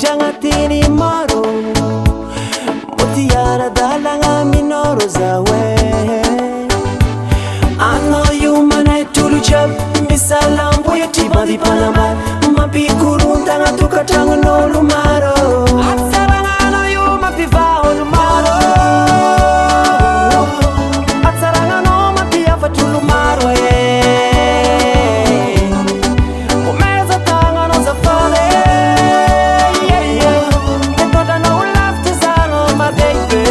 jangan tini maro mutiara dalanga minoro zawe. I know you mana tulu jab misalam boya tiba di panama mapi kurun tanga tuka tangu nolu maro. Atsaranga no you mapi vaonu maro. Atsaranga no mapi afa tulu maro umeza tanga no zafale. Netoda no love tizano my baby.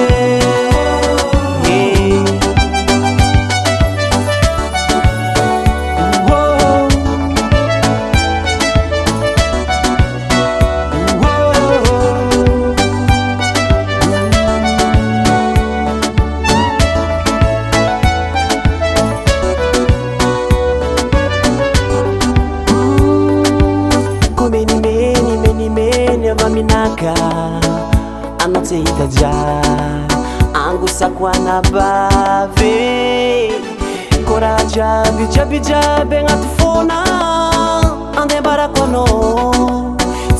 Minaka anote itaja angusa kwa na bave coraja bija bija benga tufona ande barakono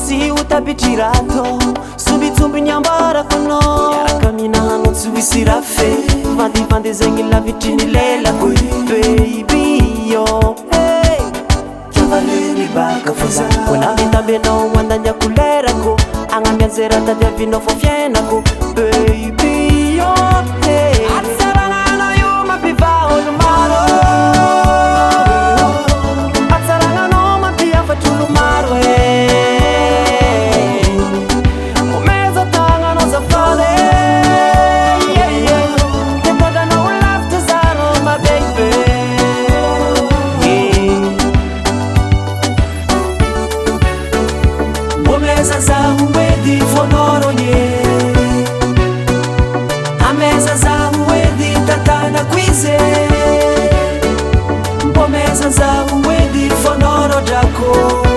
si utapitirato subitumbi nyambara kono yara kamina hano tsuisirafe vandi vandi zengi la vitini lela boy baby yo hey chavaleni baka fuza kuna vitambe no wanda nyakulera ko angamia zera tate vino fofiena ko baby yo hey atsaranga no you mapi vaonu maro. Atsaranga no mapi afa tulu maro umeza tanga no zafale. Netoda no love tizano my baby. Umeza za uwedi fonoro nye ameza za uwedi tatana kwize Umeza za uwedi fonoro dako